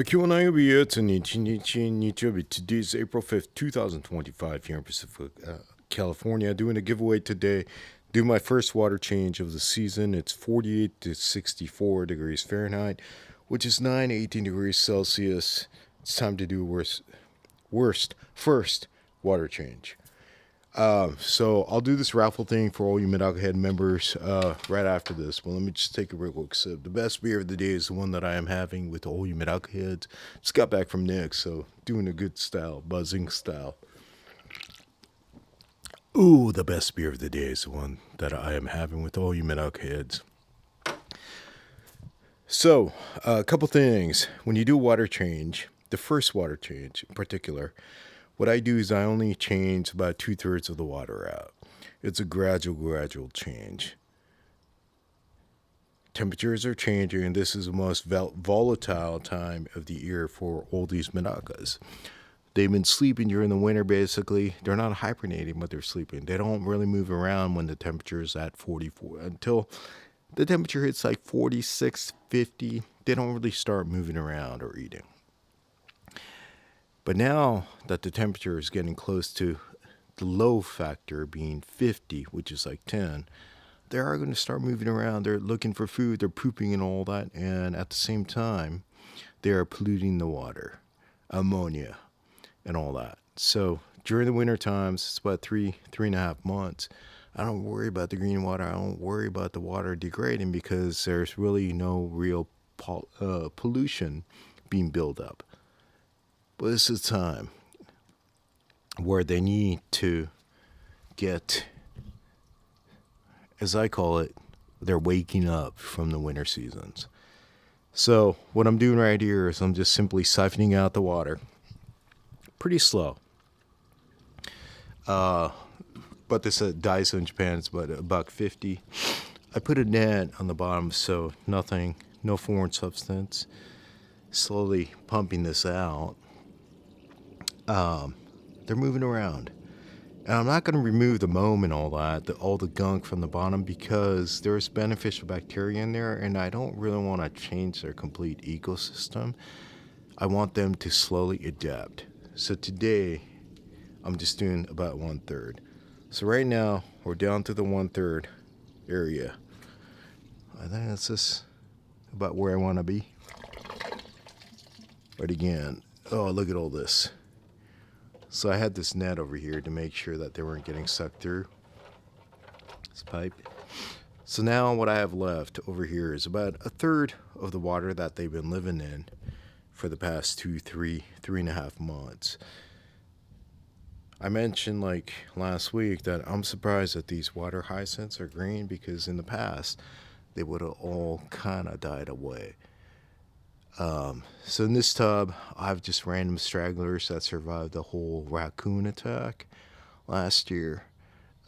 今日何曜日月日日曜日 Today's April 5th, 2025 here in Pacific, California. Doing a giveaway today. Do my first water change of the season. It's 48 to 64 degrees Fahrenheit, which is 9 to 18 degrees Celsius. It's time to do first water change. So I'll do this raffle thing for all you Medaka Head members right after this. Well, let me just take a real quick sip. The best beer of the day is the one that I am having with all you Medaka Heads. Just got back from Nick, so doing a good style, buzzing style. Ooh, the best beer of the day is the one that I am having with all you Medaka Heads. So, a couple things. When you do a water change, the first water change in particular, what I do is I only change about 2/3 of the water out. It's a gradual change. Temperatures are changing, and this is the most volatile time of the year for all these Medakas. They've been sleeping during the winter, basically. They're not hibernating, but they're sleeping. They don't really move around when the temperature is at 44. Until the temperature hits like 46, 50, they don't really start moving around or eating. But now that the temperature is getting close to the low factor being 50, which is like 10, they are going to start moving around. They're looking for food. They're pooping and all that. And at the same time, they are polluting the water, ammonia, and all that. So during the winter times, it's about 3.5 months. I don't worry about the green water. I don't worry about the water degrading because there's really no real pollution being built up. But this is a time where they need to get, as I call it, they're waking up from the winter seasons. So what I'm doing right here is I'm just simply siphoning out the water. Pretty slow. But this Daiso in Japan is about $1.50. I put a net on the bottom so nothing, no foreign substance. Slowly pumping this out. They're moving around. And I'm not going to remove the moam and all that, all the gunk from the bottom, because there's beneficial bacteria in there, and I don't really want to change their complete ecosystem. I want them to slowly adapt. So today, I'm just doing about 1/3. So right now, we're down to the 1/3 area. I think that's just about where I want to be. But again, oh, look at all this. So I had this net over here to make sure that they weren't getting sucked through this pipe. So now what I have left over here is about 1/3 of the water that they've been living in for the past 3.5 months. I mentioned like last week that I'm surprised that these water hyacinths are green because in the past they would have all kind of died away. So in this tub, I have just random stragglers that survived the whole raccoon attack last year.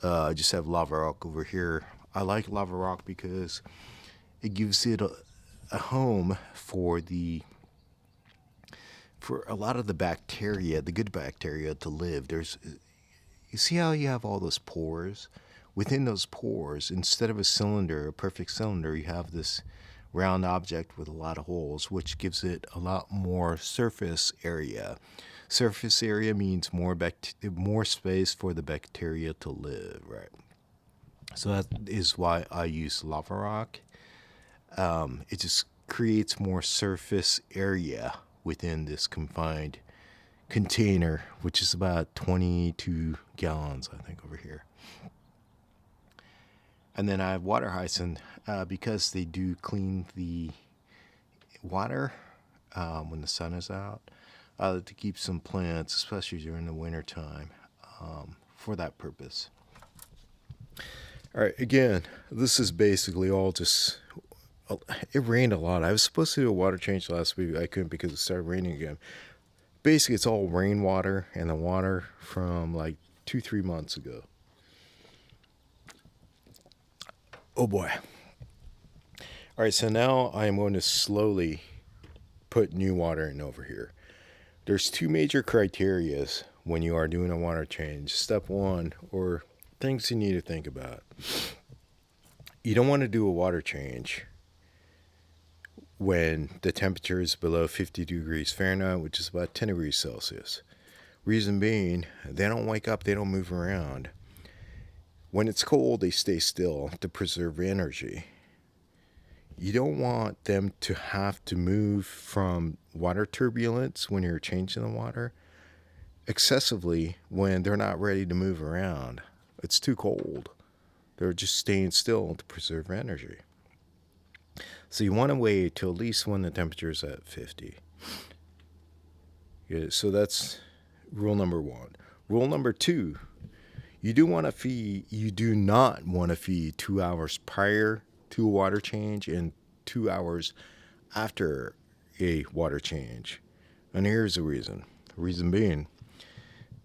I just have lava rock over here. I like lava rock because it gives it a home for a lot of the bacteria, the good bacteria, to live. You see how you have all those pores? Within those pores, instead of a perfect cylinder, you have this round object with a lot of holes, which gives it a lot more surface area. Surface area means more space for the bacteria to live, right? So that is why I use lava rock. It just creates more surface area within this confined container, which is about 22 gallons, I think, over here. And then I have water hyacinth because they do clean the water when the sun is out to keep some plants, especially during the winter time, for that purpose. All right, again, this is basically all just, it rained a lot. I was supposed to do a water change last week. I couldn't because it started raining again. Basically, it's all rainwater and the water from like 2-3 months ago. Oh boy. All right, so now I am going to slowly put new water in over here. There's 2 major criteria when you are doing a water change. Step 1, or things you need to think about. You don't want to do a water change when the temperature is below 50 degrees Fahrenheit, which is about 10 degrees Celsius. Reason being, they don't wake up, they don't move around. When it's cold, they stay still to preserve energy. You don't want them to have to move from water turbulence when you're changing the water excessively when they're not ready to move around. It's too cold. They're just staying still to preserve energy. So you want to wait till at least when the temperature is at 50. Yeah, so that's rule number 1. Rule number 2, you do not want to feed 2 hours prior to a water change and 2 hours after a water change. And here's the reason. The reason being,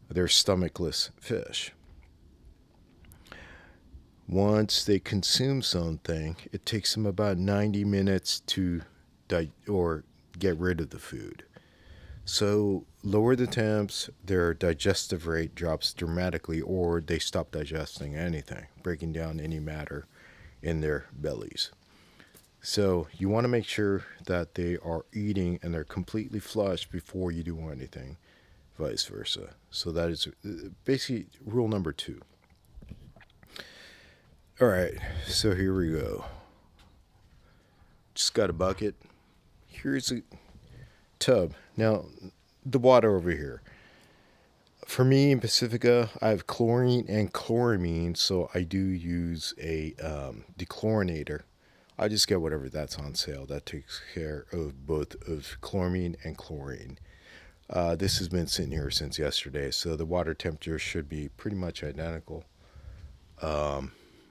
they're stomachless fish. Once they consume something, it takes them about 90 minutes to get rid of the food. So lower the temps, their digestive rate drops dramatically, or they stop digesting anything, breaking down any matter in their bellies. So you want to make sure that they are eating and they're completely flushed before you do anything, vice versa. So that is basically rule number 2. All right, so here we go. Just got a bucket. Here's a tub. Now, the water over here. For me in Pacifica, I have chlorine and chloramine, so I do use a dechlorinator. I just get whatever that's on sale. That takes care of both of chloramine and chlorine. This has been sitting here since yesterday, so the water temperature should be pretty much identical.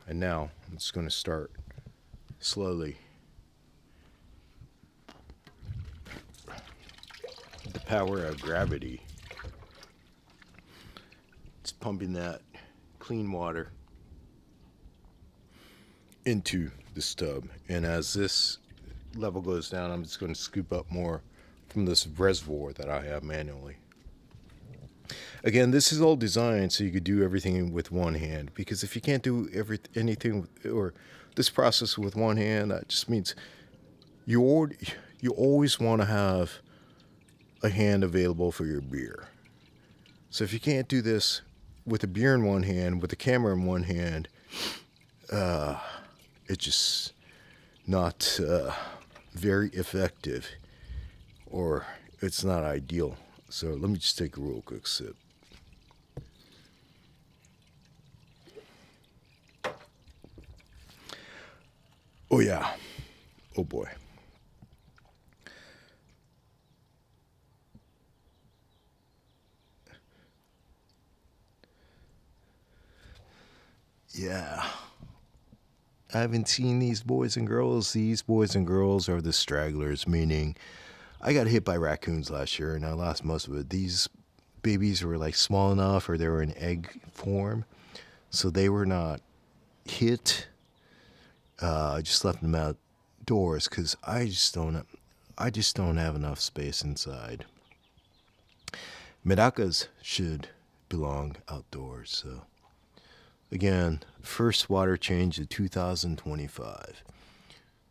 And now I'm just going to start slowly. The power of gravity. It's pumping that clean water into this tub. And as this level goes down, I'm just going to scoop up more from this reservoir that I have manually. Again, this is all designed so you could do everything with one hand, because if you can't do anything or this process with one hand, that just means you always want to have a hand available for your beer. So if you can't do this with a beer in one hand, with the camera in one hand, it's just not very effective, or it's not ideal. So let me just take a real quick sip. Oh yeah. Oh boy. Yeah. I haven't seen these boys and girls. These boys and girls are the stragglers, meaning I got hit by raccoons last year and I lost most of it. These babies were like small enough, or they were in egg form, so they were not hit. I just left them outdoors because I just don't have enough space inside. Medakas should belong outdoors. So again, first water change of 2025.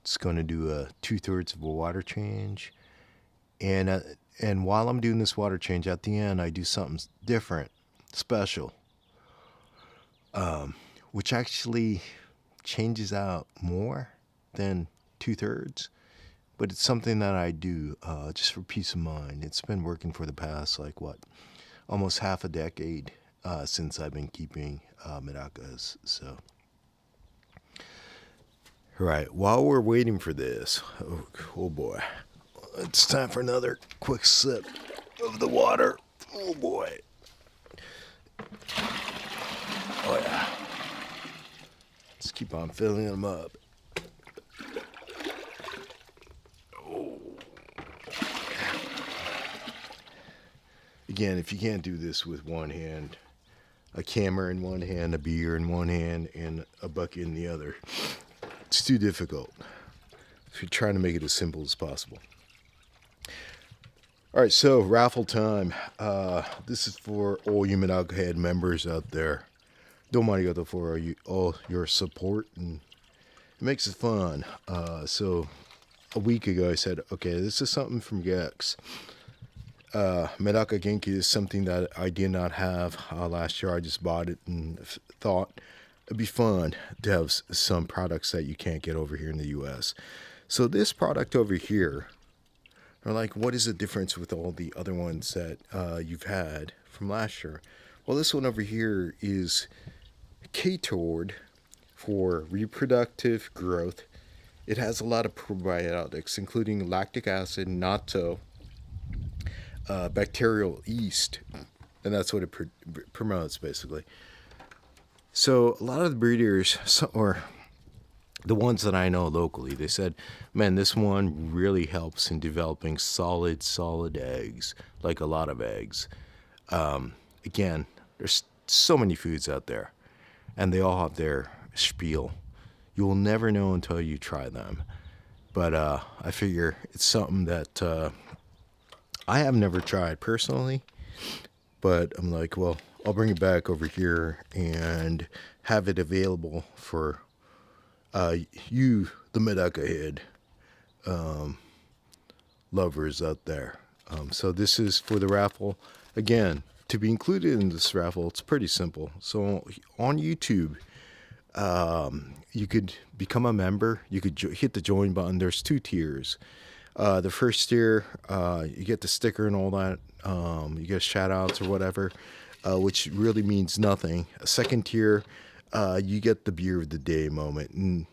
It's going to do a 2/3 of a water change, and while I'm doing this water change, at the end I do something different, special, which actually changes out more than 2/3, but it's something that I do just for peace of mind. It's been working for the past almost half a decade since I've been keeping Medakas. So, all right, while we're waiting for this, oh boy, it's time for another quick sip of the water. Oh boy. Oh yeah. Let's keep on filling them up. Oh. Again, if you can't do this with one hand, a camera in one hand, a beer in one hand, and a bucket in the other, it's too difficult. If you're trying to make it as simple as possible. All right, so raffle time. This is for all you Medaka Head members out there. Domo for all your support, and it makes it fun. So a week ago, I said, okay, this is something from Gex. Medaka Genki is something that I did not have last year. I just bought it and thought it'd be fun to have some products that you can't get over here in the U.S. So this product over here, are like, what is the difference with all the other ones that you've had from last year? Well, this one over here is catered for reproductive growth. It has a lot of probiotics, including lactic acid, natto, bacterial yeast, and that's what it promotes, basically. So a lot of the breeders, or the ones that I know locally, they said, man, this one really helps in developing solid eggs, like a lot of eggs. Again, there's so many foods out there, and they all have their spiel. You will never know until you try them. But I figure it's something that I have never tried personally, but I'm like, well, I'll bring it back over here and have it available for you, the Medaka head lovers out there. So this is for the raffle. Again, to be included in this raffle, it's pretty simple. So on YouTube, you could become a member. You could hit the join button. There's 2 tiers. The first tier, you get the sticker and all that. You get shout outs or whatever, which really means nothing. A second tier, you get the beer of the day moment. And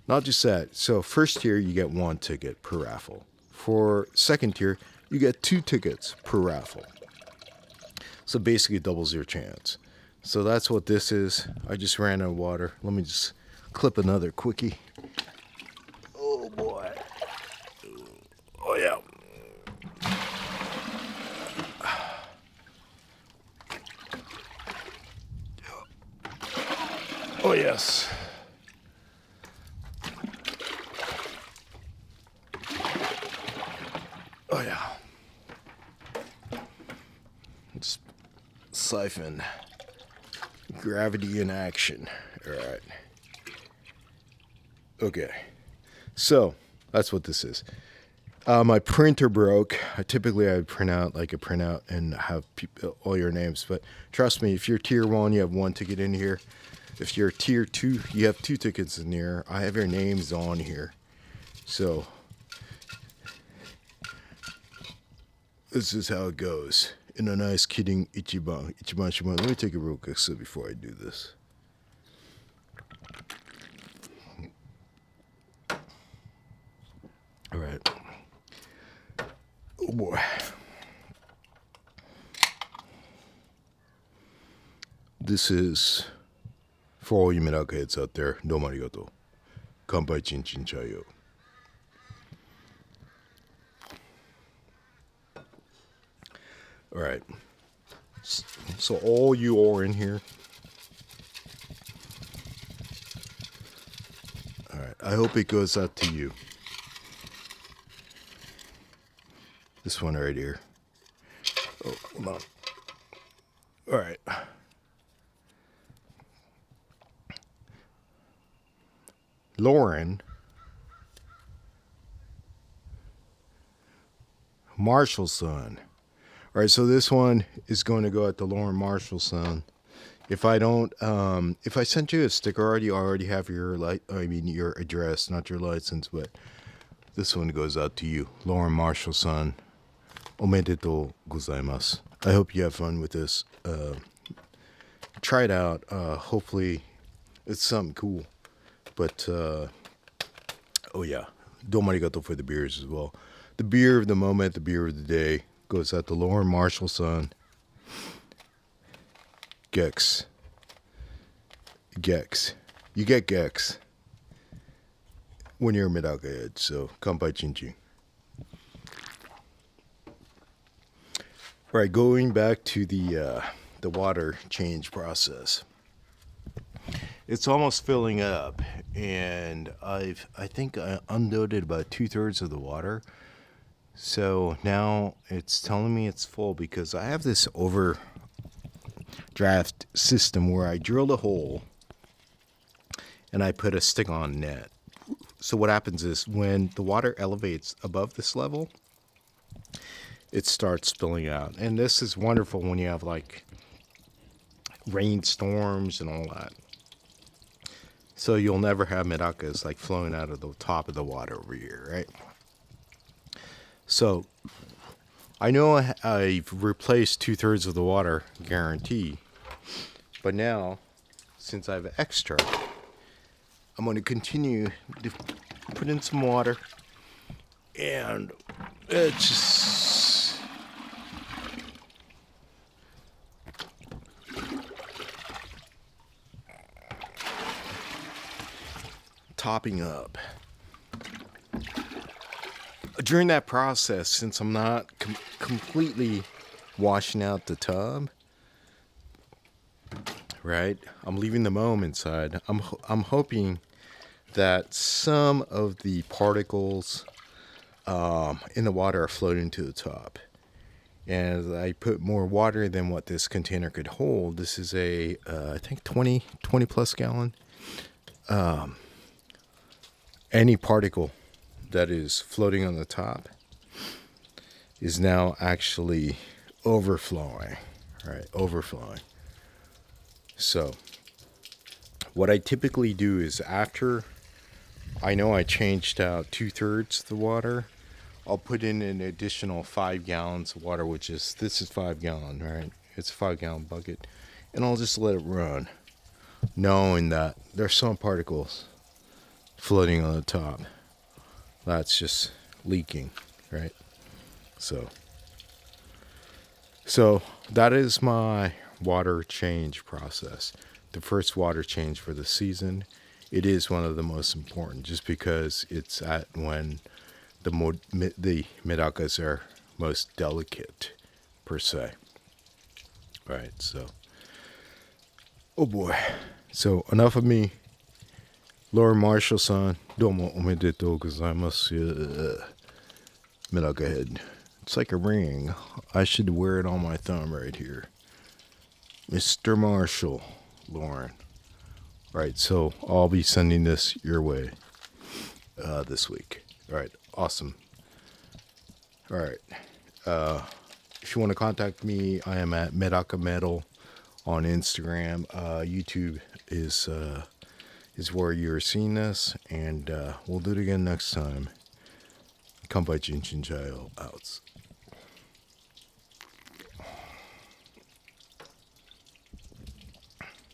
not just that. So first tier, you get 1 ticket per raffle. For second tier, you get 2 tickets per raffle. So basically doubles your chance. So that's what this is. I just ran out of water. Let me just clip another quickie. Oh boy. Oh yeah. Oh yes. Oh yeah. Just siphon. Gravity in action. All right. Okay. So that's what this is. My printer broke. Typically, I would print out like a printout and have all your names. But trust me, if you're tier 1, you have 1 ticket in here. If you're tier 2, you have 2 tickets in here. I have your names on here. So this is how it goes. In a nice kidding Ichiban Shiban. Let me take a real quick sip before I do this. All right. Oh boy. This is for all you Medaka heads out there. Domo arigato. Kanpai chin chin chayo. All right. So all you are in here. All right. I hope it goes out to you. This one right here. Oh, hold on. All right. Lauren Marshall's son. All right, so this one is going to go at the Lauren Marshall's son. If I don't, if I sent you a sticker already, I already have your your address, not your license, but this one goes out to you, Lauren Marshall's son. Omedetou gozaimasu. I hope you have fun with this. Try it out. Hopefully, it's something cool. But oh yeah, domo arigato for the beers as well. The beer of the moment, the beer of the day, goes out to Lauren Marshall's son. Gex. You get Gex when you're a Medaka head, so kanpai chin chin. All right, going back to the water change process. It's almost filling up, and I think I unloaded about 2/3 of the water. So now it's telling me it's full because I have this overdraft system where I drilled a hole and I put a stick-on net. So what happens is when the water elevates above this level, it starts spilling out. And this is wonderful when you have like rainstorms and all that. So you'll never have medakas like flowing out of the top of the water over here, right? So I know I've replaced 2/3 of the water guarantee, but now since I have extra, I'm going to continue to put in some water, and it's just topping up. During that process, since I'm not completely washing out the tub, right? I'm leaving the moam inside. I'm hoping that some of the particles in the water are floating to the top. And as I put more water than what this container could hold, this is a I think 20 plus gallon. Any particle that is floating on the top is now actually overflowing, right? Overflowing. So what I typically do is after I know I changed out 2/3 of the water, I'll put in an additional 5 gallons of water, which is, this is 5 gallon, right? It's a 5 gallon bucket. And I'll just let it run, knowing that there's some particles floating on the top. That's just leaking, right? So that is my water change process. The first water change for the season. It is one of the most important, just because it's at when the medakas are most delicate, per se. Right, so. Oh boy. So enough of me. Laura Marshall-san, domo omedetou gozaimasu. Medaka head. It's like a ring. I should wear it on my thumb right here. Mr. Marshall, Lauren. Right, so I'll be sending this your way this week. All right, awesome. All right. If you want to contact me, I am at MedakaMetal on Instagram. YouTube is where you're seeing this, and we'll do it again next time. Kanpai Chin Chin Chayo, outs.